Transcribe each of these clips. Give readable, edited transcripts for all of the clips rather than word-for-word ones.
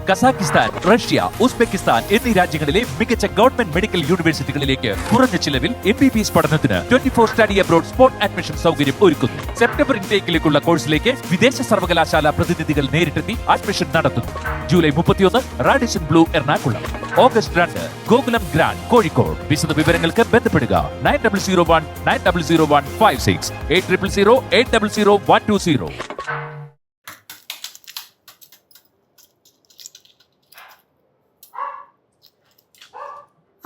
Kazakhstan, Russia, Uzbekistan എന്നീ രാജ്യങ്ങളിലെ മികച്ച ഗവൺമെന്റ് മെഡിക്കൽ യൂണിവേഴ്സിറ്റികളിലേക്ക് കുറഞ്ഞ ചിലവിൽ MBBS പഠനത്തിന് 24 സ്റ്റഡി അബ്രോഡ് സ്പോട്ട് അഡ്മിഷൻ സൗകര്യം ഒരുക്കുന്നു. സെപ്റ്റംബർ ഇൻടേക്കിലേക്കുള്ള കോഴ്സിലേക്ക് വിദേശ സർവകലാശാല പ്രതിനിധികൾ നേരിട്ടെത്തി അഡ്മിഷൻ നടത്തുന്നു. July 31 Radisson Blu Ernakulam, August 2 Gokulam grand Kozhikode. വിശദ വിവരങ്ങൾക്ക് ബന്ധപ്പെടുക 9001900156 8008000120.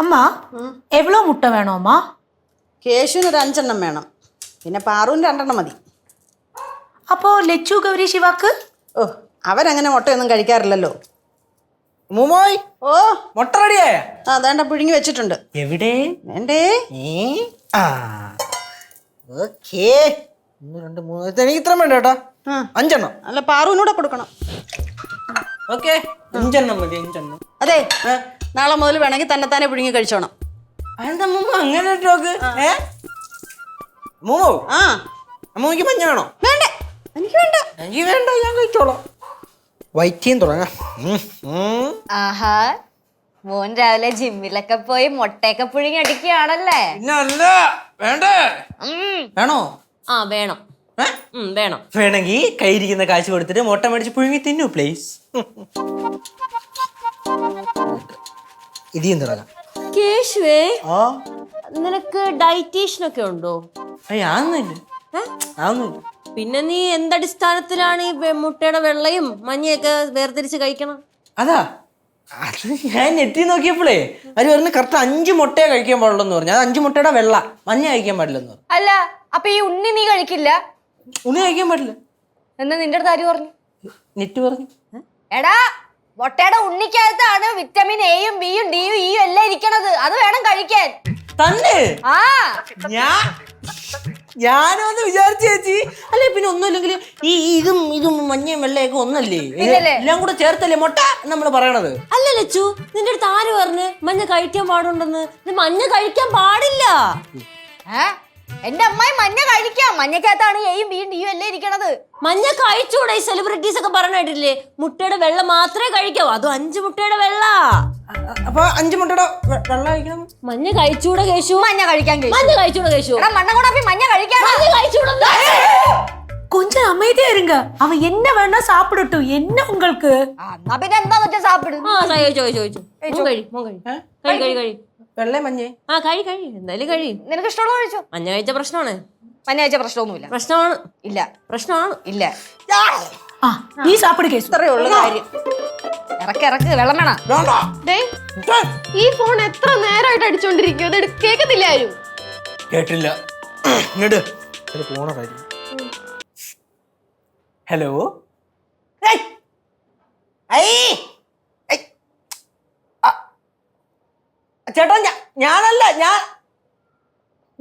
അമ്മ എവ്വളോ മുട്ട വേണോ അമ്മ? കേശുവിന് ഒരു 5 എണ്ണം വേണം, പിന്നെ പാറുവിന് 2 എണ്ണം മതി. അപ്പോ ലച്ചു, ഗൗരി, ശിവാക്ക്? ഓ, അവരങ്ങനെ മുട്ടയൊന്നും കഴിക്കാറില്ലല്ലോ. മൂമോയ്, ഓ, മുട്ട റെഡിയായ? ആ അതേണ്ട പുഴുങ്ങി വെച്ചിട്ടുണ്ട്. എവിടെ? വേണ്ടേ? ഓക്കേ, 1 2 3 എനിക്ക് ഇത്ര വേണ്ട കേട്ടോ. 5 എണ്ണം. അല്ല, പാറുവിനൂടെ കൊടുക്കണം. ഓക്കെ, 5 എണ്ണം മതി. 5 എണ്ണം. അതെ, നാളെ മുതൽ വേണമെങ്കിൽ തന്നെത്താനെ പുഴുങ്ങി കഴിച്ചോണം. അതെന്താ മൂമ്മ അങ്ങനെ ടോക്ക്? മൂമോ, ആ, അമ്മൂക്ക് മഞ്ഞ വേണോ? വേണ്ട, എനിക്ക് വേണ്ട. എനിക്ക് വേണ്ട, ഞാൻ കഴിച്ചോളാം. വൈറ്റിയും തുടങ്ങാം. ആഹാ, മോൻ രാവിലെ ജിമ്മിലൊക്കെ പോയി മുട്ടയൊക്കെ പുഴുങ്ങി അടിക്കുകയാണല്ലേ? അല്ല, വേണ്ടേ? വേണോ? ആ വേണം, വേണം. വേണമെങ്കിൽ കയ്യിരിക്കുന്ന കാശ് കൊടുത്തിട്ട് മുട്ട മേടിച്ച് പുഴുങ്ങി തിന്നു പ്ലീസ്. ഇനിയും തുടങ്ങാം. കേശുവേ, ആ, നിനക്ക് ഡയറ്റീഷ്യനൊക്കെ ഉണ്ടോ? ആവുന്നില്ല. പിന്നെ നീ എന്തടിസ്ഥാനത്തിലാണ് ഈ മുട്ടയുടെ വെള്ളയും മഞ്ഞയൊക്കെ വേർതിരിച്ച് കഴിക്കണം? അതാ, അത് ഞാൻ നെറ്റി നോക്കിയപ്പോഴേ അവര് പറഞ്ഞു കറക്റ്റ് 5 മുട്ടയെ കഴിക്കാൻ പാടുള്ളൂ എന്ന് പറഞ്ഞു. അത് 5 മുട്ടയുടെ വെള്ള, മഞ്ഞ കഴിക്കാൻ പാടില്ലെന്ന് പറഞ്ഞു. അല്ല, അപ്പൊ ഈ ഉണ്ണി നീ കഴിക്കില്ല? ഉണ്ണി കഴിക്കാൻ പാടില്ല എന്നാ നിന്റെ അടുത്ത് ആര് പറഞ്ഞു? നെറ്റ് പറഞ്ഞു. എടാ, മുട്ടയുടെ ഉണ്ണിക്കകത്താണ് വിറ്റമിൻ എയും ബിയും ഡിയും ഇയും എല്ലാം ഇരിക്കണത്. അത് വേണം കഴിക്കാൻ. തന്നെ? ആ, ഞാനൊന്ന് വിചാരിച്ചു ചേച്ചി. അല്ലെ പിന്നെ ഒന്നുമില്ലെങ്കിൽ ഇതും മഞ്ഞയും വെള്ളയൊക്കെ ഒന്നല്ലേ, എല്ലാം കൂടെ ചേർത്തല്ലേ മുട്ട നമ്മൾ പറയണത്. അല്ല ലച്ചു, നിന്റെ അടുത്ത് ആര് പറഞ്ഞ് മഞ്ഞ കഴിക്കാൻ പാടുണ്ടെന്ന്? മഞ്ഞ കഴിക്കാൻ പാടില്ല. എന്റെ അമ്മായി മഞ്ഞ കഴിക്കാം. മഞ്ഞക്കകത്താണ് എയും ബിയും ഡിയും എല്ലാം ഇരിക്കണത്. മഞ്ഞ കഴിച്ചൂടെ? ഈ സെലിബ്രിറ്റീസ് ഒക്കെ പറഞ്ഞിട്ടില്ലേ മുട്ടയുടെ വെള്ള മാത്രമേ കഴിക്കാവൂ, അതും 5 മുട്ടയുടെ വെള്ള. അപ്പൊ 5 മുട്ടയുടെ വെള്ള കഴിക്കണം. മഞ്ഞ കഴിച്ചൂടെ കേശു? മഞ്ഞ കഴിക്കാൻ മഞ്ഞ കഴിച്ചൂടെ കേശു? മണ്ണകൂടാപ്പി മഞ്ഞ കഴിക്കാൻ മഞ്ഞ കഴിച്ചൂടെ? கொஞ்சம் அமைதியா இருங்க. அவ என்ன வேணா சாப்பிடட்டும், என்ன உங்களுக்கு? പിന്നെ എന്താ വെച്ചാ സാപ്പിടും. വെള്ള മഞ്ഞേ കഴി എന്തായാലും കഴി. നിനക്ക് ഇഷ്ടമുള്ള കഴിച്ചോ. മഞ്ഞ കഴിച്ച പ്രശ്നമാണ്? മഞ്ഞ കഴിച്ച പ്രശ്നമൊന്നുമില്ല. പ്രശ്നമാണ്? ഇല്ല. പ്രശ്നമാണ്? ഇല്ല. നീ സാപ്പിട് കേസ്. ഇത്രയേ ഉള്ളു കാര്യം. ഇറക്ക് വെള്ളം വേണം. ഈ ഫോൺ എത്ര നേരമായിട്ട് അടിച്ചോണ്ടിരിക്കും, അത് കേൾക്കത്തില്ല ആരും. കേട്ടില്ല. പോണ കാര്യം. ഹലോ, ചേട്ടാ ഞാനല്ല, ഞാൻ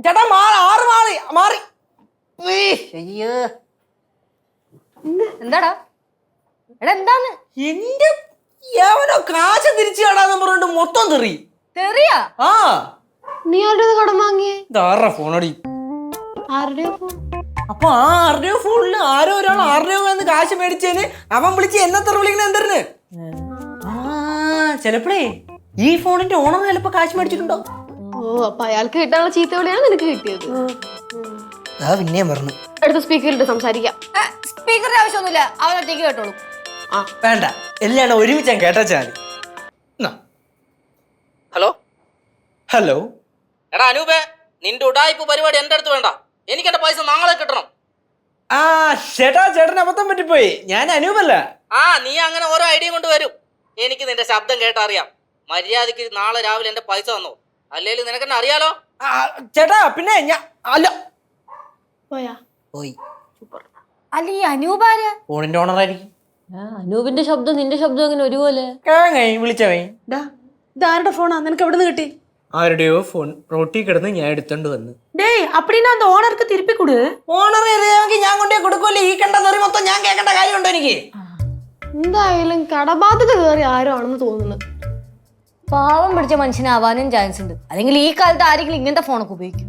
ചേട്ടാ മാറി. അയ്യോ, എന്താടാ? എടാ എന്താന്ന്? എന്റെ യവനോ കാശ് തിരിച്ചു കേടാന്ന് പറഞ്ഞിട്ട് മൊത്തം തെറിയാ? ആ, നീ ആരുടെ കടം വാങ്ങിയേ? ഇതാരുടെ ഫോണടി? ആരുടെയോ ഫോൺ? അപ്പൊ ആരുടെയോ ഫോണില് ആരോ ഒരാൾ 6 രൂപ എന്ന് കാശ് മേടിച്ചേന് അവൻ വിളിച്ച് എന്നെ തെറി വിളിക്കണ എന്തരന്? ചെലപ്പോഴേ ഈ ഫോണിന്റെ ഓണർ ചിലപ്പോ കാശ് മേടിച്ചിട്ടുണ്ടോ? ഓ, അപ്പൊ അയാൾക്ക് കിട്ടാനുള്ള ചീത്ത വിളിയാണ് നിനക്ക് കിട്ടിയത്. പിന്നെയും പറഞ്ഞു. അടുത്ത സ്പീക്കറിലിട്ട് സംസാരിക്കാം. സ്പീക്കറിന്റെ ആവശ്യമൊന്നുമില്ല, അവൻ ഒറ്റയ്ക്ക് കേട്ടോളൂ. വേണ്ട, എല്ലാം ഒരുമിച്ച് ഞാൻ കേട്ടാ മതി. ഹലോ എടാ അനൂപേ, നിന്റെ ഉടായ്പ പരിപാടി എന്റെ അടുത്ത് വേണ്ട. എനിക്ക് എന്റെ പൈസ നാളെ കിട്ടണം. ചേട്ടൻ അബദ്ധം പറ്റിപ്പോയി. ഞാൻ അനൂപല്ല. നീ അങ്ങനെ ഓരോ ഐഡിയ കൊണ്ട് വരും. എനിക്ക് നിന്റെ ശബ്ദം കേട്ടറിയാം. മര്യാദക്ക് നാളെ രാവിലെ എന്റെ പൈസ തന്നോ, അല്ലെങ്കിൽ നിനക്കെന്നെ അറിയാലോ. ചേട്ടാ പിന്നെ ഞാൻ അല്ല പോയി. അല്ല, ഈ അനൂപാര് ഫോണിന്റെ ഓണറായിരിക്കും. അനൂപിന്റെ ശബ്ദം നിന്റെ ശബ്ദം അങ്ങനെ ഒരുപോലെ വിളിച്ചവേ. ഇതാരുടെ ഫോണാ? നിനക്ക് എവിടെ നിന്ന് കിട്ടി? ആരുടെയോ ഫോൺ റോട്ടി കിടന്ന് ഞാൻ എടുത്തോണ്ട് വന്നു. டேய், அப்படினா அந்த ஓனருக்கு திருப்பி கொடு. ഓണർ അറിയാമെങ്കിൽ ഞാൻ കൊണ്ടേ കൊടുക്കുമല്ലേ. ഈ കണ്ട തെറി മൊത്തം ഞാൻ കേൾക്കേണ്ട കാര്യമുണ്ടോ എനിക്ക്? എന്തായാലും കടബാധ്യത കയറി ആരോ ആണെന്ന് തോന്നുന്നു. പാവം പിടിച്ച മനുഷ്യനാവാനും ചാൻസ് ഉണ്ട്. അല്ലെങ്കിൽ ഈ കാലത്ത് ആരെങ്കിലും ഇങ്ങനത്തെ ഫോണൊക്കെ ഉപയോഗിക്കും.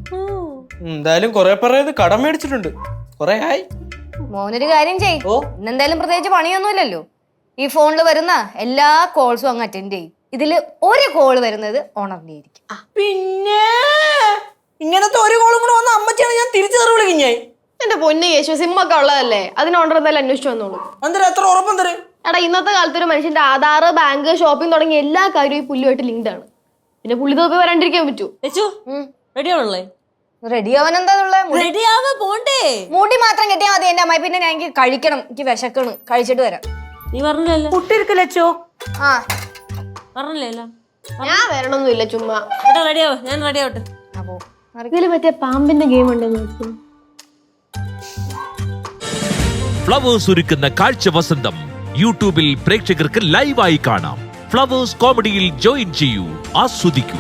എന്തായാലും കൊറേ പേര് കടം മേടിച്ചിട്ടുണ്ട്. കൊറേ ആയി. മോനൊരു കാര്യം ചെയ്. ഇന്നെന്തായാലും പ്രത്യേകിച്ച് പണിയൊന്നുമില്ലല്ലോ, ഈ ഫോണിൽ വരുന്ന എല്ലാ കോൾസും അങ്ങ് അറ്റൻഡ് ചെയ്യും. ഇതില് ഒരു കോൾ വരുന്നത് ഓണറിന്റെ ആയിരിക്കും. പിന്നെ ഇങ്ങനത്തെ ഒരു കോളും കൂടെ വന്ന അമ്മച്ചാണ് ഞാൻ തിരിച്ചു തെറി വിളിക്കും ഞാൻ. എന്റെ പൊന്ന് യേശു, സിമ്മൊക്കെ ഉള്ളതല്ലേ, അതിന് ഓർഡർ എന്തായാലും അന്വേഷിച്ചു വന്നോളൂ. എന്തിനാ എത്ര ഉറപ്പം തരും? എടാ, ഇന്നത്തെ കാലത്ത് ഒരു മനുഷ്യന്റെ ആധാർ, ബാങ്ക്, ഷോപ്പിംഗ് തുടങ്ങിയ എല്ലാ കാര്യവും ഈ പുല്ലുമായിട്ട് ലിങ്ക്ഡ് ആണ്. പിന്നെ പുള്ളി തോപ്പി വരാണ്ടിരിക്കാൻ പറ്റൂ? റെഡി ആണല്ലേ? റെഡി ആവാൻ എന്താ റെഡി ആവാ പോണ്ടേ? മൂടി മാത്രം കെട്ടിയാൽ മതി എന്റെ അമ്മായി. പിന്നെ ഞാൻ എനിക്ക് കഴിക്കണം, എനിക്ക് വിശക്കണം, കഴിച്ചിട്ട് വരാം. നീ പറഞ്ഞല്ലേ? புட்டு இருக்கு லட்சோ. ആ പറഞ്ഞല്ലേ? ഞാൻ വരണമൊന്നുമില്ല, ചുമ്മാ. എടാ റെഡി ആവോ, ഞാൻ റെഡി ആവട്ടെ. അപ്പോ ഇതില് മറ്റേ പാമ്പിന്റെ ഗെയിം ഉണ്ടെന്ന് നോക്കും. ഫ്ലവേഴ്സ് ഒരുക്കുന്ന കാഴ്ച വസന്തം യൂട്യൂബിൽ പ്രേക്ഷകർക്ക് ലൈവായി കാണാം. ഫ്ലവേഴ്സ് കോമഡിയിൽ ജോയിൻ ചെയ്യൂ, ആസ്വദിക്കൂ.